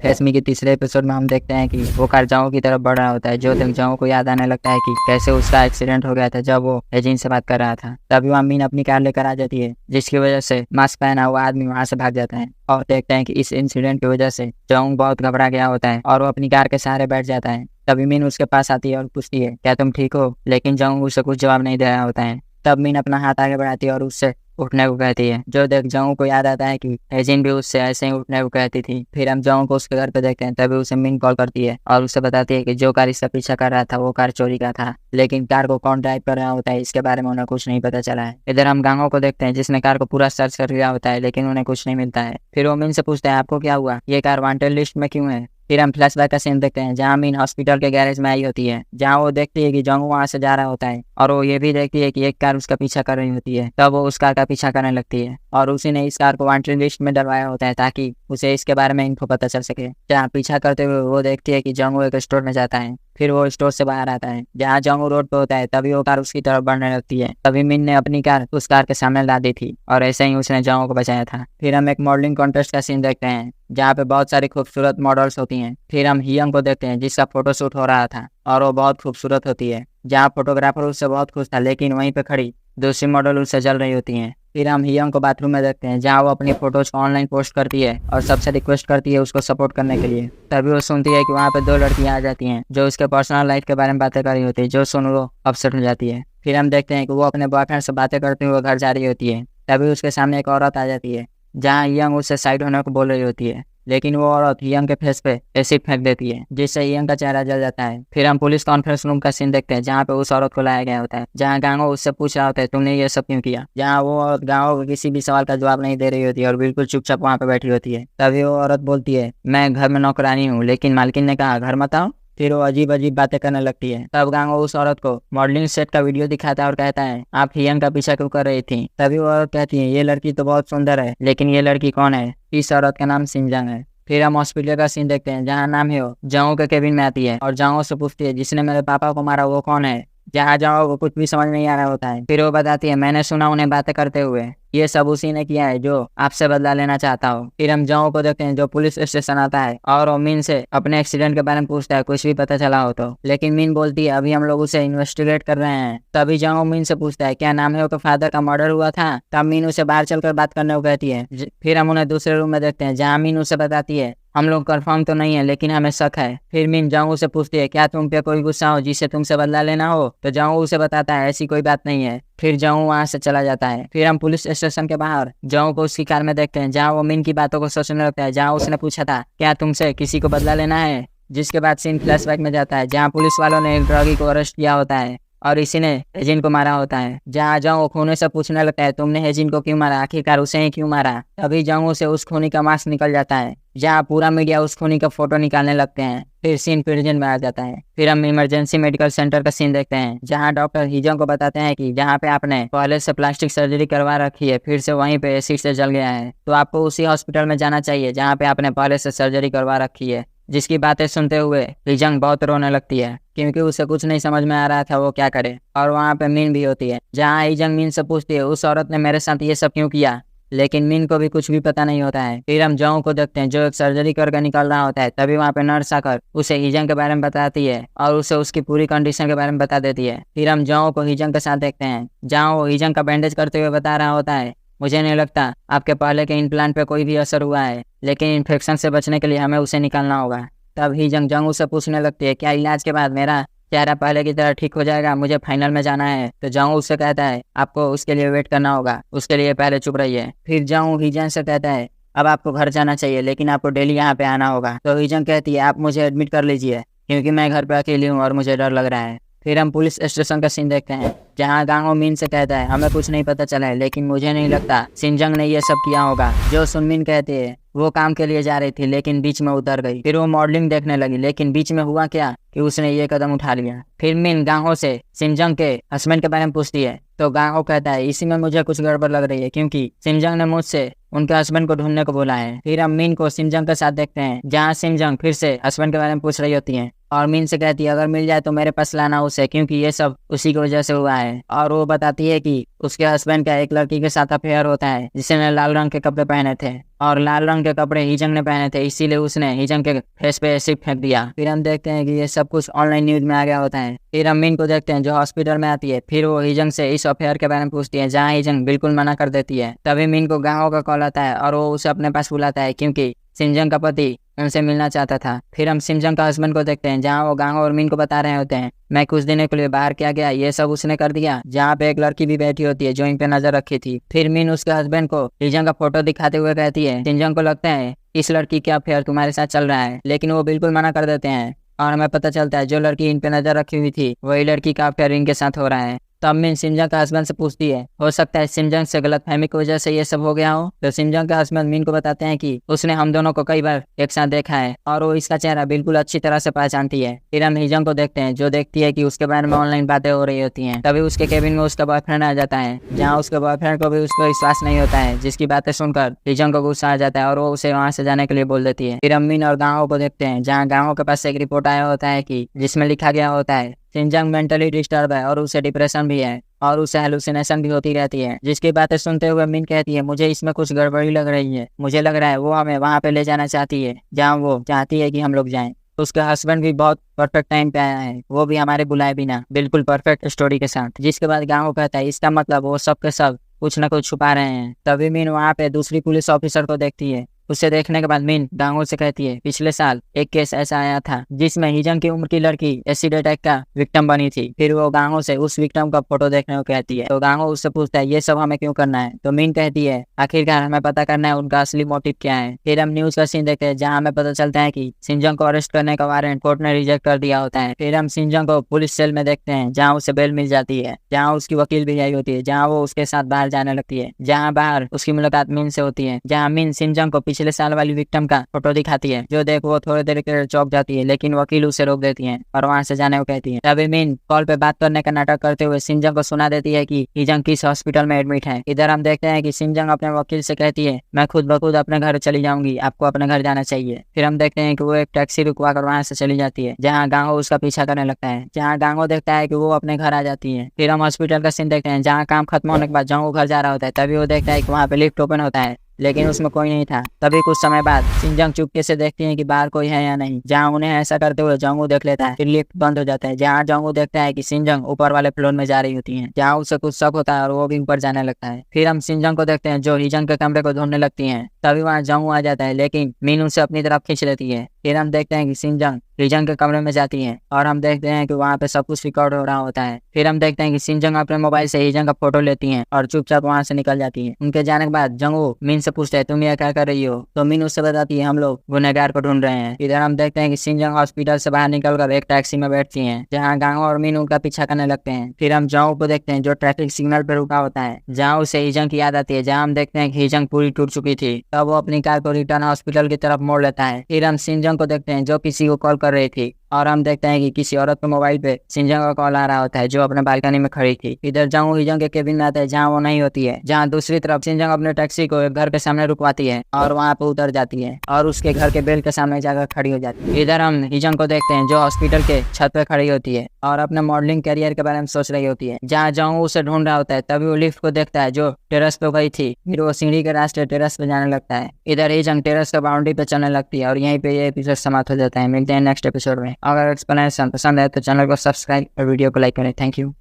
रेशमी के तीसरे एपिसोड में हम देखते हैं कि वो कार जाओ की तरफ बढ़ रहा होता है। जो तक जाओ को याद आने लगता है कि कैसे उसका एक्सीडेंट हो गया था जब वो एजिन से बात कर रहा था। तभी वो मीन अपनी कार लेकर आ जाती है, जिसकी वजह से मास्क पहना हुआ आदमी वहां से भाग जाता है। और देखते हैं कि इस इंसिडेंट की वजह से जोंग बहुत घबरा गया होता है और वो अपनी कार के सहारे बैठ जाता है। तभी मीन उसके पास आती है और पूछती है क्या तुम ठीक हो, लेकिन जोंग उसे कुछ जवाब नहीं दे रहा होता है। तब मीन अपना हाथ आगे बढ़ाती है और उससे उठने को कहती है। जो देख जाऊं को याद आता है कि एजिन भी उससे ऐसे ही उठने को कहती थी। फिर हम जाऊं को उसके घर पे देखते हैं। तभी उसे मिन कॉल करती है और उसे बताती है कि जो कार इसका पीछा कर रहा था वो कार चोरी का था, लेकिन कार को कौन ड्राइव कर रहा होता है इसके बारे में उन्हें कुछ नहीं पता चला है। इधर हम गांगो को देखते हैं जिसने कार को पूरा सर्च कर लिया होता है, लेकिन उन्हें कुछ नहीं मिलता है। फिर वो मिन से पूछता है आपको क्या हुआ, ये कार वांटेड लिस्ट में क्यों है। फिर हम फ्लैशबैक का सीन देखते हैं जहाँ मीन हॉस्पिटल के गैरेज में आई होती है, जहाँ वो देखती है कि जोंग वहां से जा रहा होता है और वो ये भी देखती है कि एक कार उसका पीछा कर रही होती है। तब वो उस कार का पीछा करने लगती है और उसी ने इस कार को वांटेड लिस्ट में डलवाया होता है ताकि उसे इसके बारे में इन्फो पता चल सके। जहाँ पीछा करते हुए वो देखती है कि जोंग एक स्टोर में जाता है। फिर वो स्टोर से बाहर आता है जहाँ जोंग रोड पे होता है। तभी वो कार उसकी तरफ बढ़ने लगती है। तभी मिन ने अपनी कार उस कार के सामने ला दी थी और ऐसे ही उसने जोंग को बचाया था। फिर हम एक मॉडलिंग कॉन्टेस्ट का सीन देखते हैं जहाँ पे बहुत सारी खूबसूरत मॉडल्स होती हैं। फिर हम हियंग को देखते हैं जिसका फोटोशूट हो रहा था और वो बहुत खूबसूरत होती है। जहाँ फोटोग्राफर उससे बहुत खुश था, लेकिन वहीं पे खड़ी दूसरी मॉडल उससे जल रही होती हैं। फिर हम हियंग को बाथरूम में देखते हैं जहाँ वो अपनी फोटोज को ऑनलाइन पोस्ट करती है और सबसे रिक्वेस्ट करती है उसको सपोर्ट करने के लिए। तभी वो सुनती है कि वहाँ पे दो लड़कियाँ आ जाती हैं जो उसके पर्सनल लाइफ के बारे में बातें कर रही होती है, जो सुन वो अपसेट हो जाती है। फिर हम देखते हैं कि वो अपने बॉयफ्रेंड से बातें करते हुए घर जा रही होती है। तभी उसके सामने एक औरत आ जाती है जहाँ हियंग उससे साइड होने को बोल रही होती है, लेकिन वो औरत हियंग के फेस पे एसिड फेंक देती है जिससे हियंग का चेहरा जल जाता है। फिर हम पुलिस कॉन्फ्रेंस रूम का सीन देखते हैं जहाँ पे उस औरत को लाया गया होता है, जहाँ गांगो उससे पूछ रहा होता है तुमने ये सब क्यों किया। जहाँ वो औरत गांगो को किसी भी सवाल का जवाब नहीं दे रही होती है और बिल्कुल चुपचाप वहाँ पे बैठी होती है। तभी वो औरत बोलती है मैं घर में नौकरानी हूँ, लेकिन मालकिन ने कहा घर मत आओ। फिर वो अजीब अजीब बातें करने लगती है। तब गांगो उस औरत को मॉडलिंग सेट का वीडियो दिखाता है और कहता है आप हियंग का पीछा क्यों कर रही थी। तभी वो औरत कहती है ये लड़की तो बहुत सुंदर है, लेकिन ये लड़की कौन है। इस औरत का नाम सिंजंग है। फिर हम हॉस्पिटल का सीन देखते हैं जहाँ नाम है वो जाओ के केबिन में आती है और जाओ से पूछती है जिसने मेरे पापा को मारा वो कौन है। जहाँ जाओ को कुछ भी समझ नहीं आ रहा होता है। फिर वो बताती है मैंने सुना उन्हें बातें करते हुए, ये सब उसी ने किया है जो आपसे बदला लेना चाहता हो। फिर हम जाओ को देखते हैं जो पुलिस स्टेशन आता है और वो मीन से अपने एक्सीडेंट के बारे में पूछता है कुछ भी पता चला हो तो, लेकिन मीन बोलती है अभी हम लोग उसे इन्वेस्टिगेट कर रहे हैं। तभी जाओ मीन से पूछता है क्या नाम है उसके फादर का मर्डर हुआ था। तब मीन उसे बाहर चलकर बात करने को कहती है। फिर हम उन्हें दूसरे रूम में देखते हैं जहाँ मीन उसे बताती है हम लोग कंफर्म तो नहीं है लेकिन हमें शक है। फिर मीन जाऊँ से पूछती है क्या तुम पे कोई गुस्सा हो जिससे तुमसे बदला लेना हो। तो जाऊँ उसे बताता है ऐसी कोई बात नहीं है। फिर जाऊँ वहां से चला जाता है। फिर हम पुलिस स्टेशन के बाहर जाऊँ को उसकी कार में देखते हैं जहाँ वो मीन की बातों को सोचने लगता है, जहाँ उसने पूछा था क्या तुमसे किसी को बदला लेना है। जिसके बाद सीन फ्लैशबैक में जाता है जहाँ पुलिस वालों ने एक ड्रगी को अरेस्ट किया होता है और इसी ने हेजिन को मारा होता है। जहाँ जाऊँ खूनी से पूछने लगता है तुमने हेजिन को क्यों मारा, आखिरकार उसे ही क्यों मारा। तभी जाऊँ से उस खूनी का मास्क निकल जाता है जहाँ पूरा मीडिया उस खूनी का फोटो निकालने लगते हैं। फिर सीन प्रिजन में आ जाता है। फिर हम इमरजेंसी मेडिकल सेंटर का सीन देखते हैं जहाँ डॉक्टर हिजोंग को बताते हैं कि जहाँ पे आपने पहले से प्लास्टिक सर्जरी करवा रखी है फिर से वहीं पे एसिड से जल गया है, तो आपको उसी हॉस्पिटल में जाना चाहिए जहाँ पे आपने पहले से सर्जरी करवा रखी है। जिसकी बातें सुनते हुए हिजोंग बहुत रोने लगती है क्योंकि उसे कुछ नहीं समझ में आ रहा था वो क्या करे। और वहाँ पे मीन भी होती है जहाँ हिजोंग मीन से पूछती है उस औरत ने मेरे साथ ये सब क्यों किया, लेकिन मीन को भी कुछ भी पता नहीं होता है। फिर हम जाओ को देखते हैं जो एक सर्जरी करके निकल रहा होता है। तभी वहाँ पे नर्स आकर उसे हिजोंग के बारे में बताती है और उसे उसकी पूरी कंडीशन के बारे में बता देती है। फिर हम जाओ को हिजोंग के साथ देखते हैं जहाँ वो हिजोंग का बैंडेज करते हुए बता रहा होता है मुझे नहीं लगता आपके पहले के इम्प्लांट पे कोई भी असर हुआ है, लेकिन इन्फेक्शन से बचने के लिए हमें उसे निकालना होगा। तब हिजोंग जंग उसे पूछने लगती है क्या इलाज के बाद मेरा चेहरा पहले की तरह ठीक हो जाएगा, मुझे फाइनल में जाना है। तो जाऊँ उससे कहता है आपको उसके लिए वेट करना होगा, उसके लिए पहले चुप रहिए। फिर जाऊँ हिजोंग से कहता है अब आपको घर जाना चाहिए लेकिन आपको डेली यहाँ पे आना होगा। तो हिजोंग कहती है आप मुझे एडमिट कर लीजिए क्योंकि मैं घर पे अकेली हूँ और मुझे डर लग रहा है। फिर हम पुलिस स्टेशन का सीन देखते हैं जहाँ गांगो मीन से कहता है हमें कुछ नहीं पता चला है, लेकिन मुझे नहीं लगता सिंजंग ने ये सब किया होगा। जो सुनमिन कहते हैं वो काम के लिए जा रही थी लेकिन बीच में उतर गई। फिर वो मॉडलिंग देखने लगी लेकिन बीच में हुआ क्या कि उसने ये कदम उठा लिया। फिर मिन गांगो से सिंजंग के हस्बैंड के बारे में पूछती है तो गांगो कहता है इसी में मुझे कुछ गड़बड़ लग रही है क्योंकि सिंजंग ने मुझसे उनके हस्बैंड को ढूंढने को बोला है। फिर हम मिन को सिंजंग के साथ देखते हैं जहाँ सिंजंग फिर से हस्बैंड के बारे में पूछ रही होती है और मीन से कहती है अगर मिल जाए तो मेरे पास लाना उसे, क्योंकि ये सब उसी की वजह से हुआ है। और वो बताती है कि उसके हस्बैंड का एक लड़की के साथ अफेयर होता है जिसने लाल रंग के कपड़े पहने थे, और लाल रंग के कपड़े हिजंग ने पहने थे, इसीलिए उसने हिजंग के फेस पे एसिड फेंक दिया। फिर हम देखते हैं कि ये सब कुछ ऑनलाइन न्यूज में आ गया होता है। फिर हम मीन को देखते हैं जो हॉस्पिटल में आती है। फिर वो हिजंग से इस अफेयर के बारे में पूछती है, जहाँ हिजंग बिल्कुल मना कर देती है। तभी मीन को गांव का कॉल आता है और वो उसे अपने पास बुलाता है क्योंकि सिंजंग का पति उनसे मिलना चाहता था। फिर हम सिंजंग का हस्बैंड को देखते हैं जहाँ वो गांव और मीन को बता रहे होते हैं मैं कुछ दिनों के लिए बाहर क्या गया, ये सब उसने कर दिया, जहाँ पे एक लड़की भी बैठी होती है जो इन पे नजर रखी थी। फिर मीन उसके हस्बैंड को हिजंग का फोटो दिखाते हुए कहती है सिंजंग को लगता है इस लड़की का अफेयर तुम्हारे साथ चल रहा है, लेकिन वो बिल्कुल मना कर देते हैं और हमें पता चलता है जो लड़की इन पे नजर रखी हुई थी वही लड़की का अफेयर इनके साथ हो रहा है। तब मीन सिंजंग का हस्बैंड से पूछती है हो सकता है सिंजंग से गलतफहमी की वजह से ये सब हो गया हो। तो सिंजंग का हस्बैंड मीन को बताते हैं कि उसने हम दोनों को कई बार एक साथ देखा है और वो इसका चेहरा बिल्कुल अच्छी तरह से पहचानती है। फिर हम हिजंग को देखते हैं जो देखती है कि उसके बारे में ऑनलाइन बातें हो रही होती हैं। तभी उसके केबिन में उसका बॉयफ्रेंड आ जाता है, जहाँ उसके बॉयफ्रेंड को भी उसको विश्वास नहीं होता है, जिसकी बातें सुनकर हिजंग को गुस्सा आ जाता है और वो उसे वहाँ से जाने के लिए बोल देती है। फिर हम मीन और गाँव को देखते हैं जहाँ गाँव के पास एक रिपोर्ट आया होता है कि जिसमें लिखा गया होता है सिंजंग मेंटली डिस्टर्ब है और उसे डिप्रेशन भी है और उसे हेलुसिनेशन भी होती रहती है। जिसकी बातें सुनते हुए मीन कहती है मुझे इसमें कुछ गड़बड़ी लग रही है, मुझे लग रहा है वो हमें वहाँ पे ले जाना चाहती है जहाँ वो चाहती है कि हम लोग जाएं। उसका हस्बैंड भी बहुत परफेक्ट टाइम पे आया है, वो भी हमारे बुलाए बिना बिल्कुल परफेक्ट स्टोरी के साथ। जिसके बाद गाँव कहता है इसका मतलब वो सब के सब कुछ न कुछ छुपा रहे हैं। तभी मीन वहाँ पे दूसरी पुलिस ऑफिसर को देखती है। उसे देखने के बाद मीन गांगो से कहती है पिछले साल एक केस ऐसा आया था जिसमें हिजंग की उम्र की लड़की एसिड अटैक का विक्टिम बनी थी। फिर वो गांगो से उस विक्टिम का फोटो देखने को कहती है। तो गांगो उससे पूछता है ये सब हमें क्यों करना है। तो मीन कहती है आखिरकार हमें पता करना है उनका असली मोटिव क्या है। फिर हम न्यूज का सीन देखते हैं जहाँ हमें पता चलता है कि सिंजंग को अरेस्ट करने का वारंट कोर्ट ने रिजेक्ट कर दिया होता है। फिर हम सिंजंग को पुलिस सेल में देखते हैं जहाँ उसे बेल मिल जाती है, जहाँ उसकी वकील भी आई होती है, जहाँ वो उसके साथ बाहर जाने लगती है, जहाँ बाहर उसकी मुलाकात मीन से होती है, जहाँ मीन सिंजंग को पिछले साल वाली विक्टिम का फोटो दिखाती है जो देख वो थोड़ी देर के लिए चौंक जाती है, लेकिन वकील उसे रोक देती है और वहां से जाने को कहती है। तभी मीन कॉल पे बात करने का नाटक करते हुए सिंजंग को सुना देती है कि हिजंग किस हॉस्पिटल में एडमिट है। इधर हम देखते हैं कि सिंजंग अपने वकील से कहती है मैं खुद ब खुद अपने घर चली जाऊंगी, आपको अपने घर जाना चाहिए। फिर हम देखते हैं कि वो एक टैक्सी रुकवा कर वहां से चली जाती है, जहाँ गांगो उसका पीछा करने लगता है, जहाँ गांगो देखता है कि वो अपने घर आ जाती है। फिर हम हॉस्पिटल का सीन देखते हैं जहाँ काम खत्म होने के बाद जहाँ वो घर जा रहा होता है। तभी वो देखता है कि वहाँ पे लिफ्ट ओपन होता है लेकिन उसमें कोई नहीं था। तभी कुछ समय बाद सिंजंग चुपके से देखती है कि बाहर कोई है या नहीं, जहाँ उन्हें ऐसा करते हुए जंगू देख लेता है। फिर लिफ्ट बंद हो जाता है, जहाँ जंगू देखता है कि सिंजंग ऊपर वाले फ्लोर में जा रही होती है, जहाँ उसे कुछ शक होता है और वो भी ऊपर जाने लगता है। फिर हम सिंजंग को देखते हैं जो हिजंग के कमरे को ढूंढने लगती है। तभी वहाँ जंगू आ जाता है लेकिन मीन उसे अपनी तरफ खींच लेती है। फिर हम देखते हैं कि सिंजंग हिजंग के कमरे में जाती है और हम देखते हैं कि वहाँ पे सब कुछ रिकॉर्ड हो रहा होता है। फिर हम देखते हैं कि सिंजंग अपने मोबाइल से हिजंग का फोटो लेती है और चुपचाप वहाँ से निकल जाती है। उनके जाने के बाद जंगू मीन से पूछता है तुम ये क्या कर रही हो। तो मीन उससे बताती है हम लोग गुनहगार को ढूंढ रहे हैं। इधर हम देखते हैं कि सिंजंग हॉस्पिटल से बाहर निकलकर एक टैक्सी में बैठती है, जहाँ गांगो और मीन उनका पीछा करने लगते हैं। फिर हम जंगू को देखते हैं जो ट्रैफिक सिग्नल पर रुका होता है, जहाँ उसे हिजंग की याद आती है, जहाँ हम देखते हैं कि हिजंग पूरी टूट चुकी थी। तब वो अपनी कार को रिटर्न हॉस्पिटल की तरफ मोड़ लेता है। फिर हम सिंजंग को देखते हैं जो किसी को कॉल कर रही थी और हम देखते हैं कि किसी औरत के मोबाइल पे सिंजंग का कॉल आ रहा होता है जो अपने बालकनी में खड़ी थी। इधर जंगू हिजंग के केबिन में आता है जहाँ वो नहीं होती है, जहाँ दूसरी तरफ सिंजंग अपने टैक्सी को एक घर के सामने रुकवाती है और वहाँ पे उतर जाती है और उसके घर के बेल के सामने जाकर खड़ी हो जाती है। इधर हम हिजंग को देखते हैं जो हॉस्पिटल के छत पे खड़ी होती है और अपने मॉडलिंग करियर के बारे में सोच रही होती है, जहाँ जंगू उसे ढूंढ रहा होता है। तभी वो लिफ्ट को देखता है जो टेरेस पे गई थी। फिर वो सीढ़ी के रास्ते टेरेस पे जाने लगता है। इधर हिजंग टेरेस के बाउंड्री पे चलने लगती है और यहीं पे ये एपिसोड समाप्त हो जाता है। मिलते हैं नेक्स्ट एपिसोड में। अगर एक्सप्लेनेशन पसंद है तो चैनल को सब्सक्राइब और वीडियो को लाइक करें। Thank you.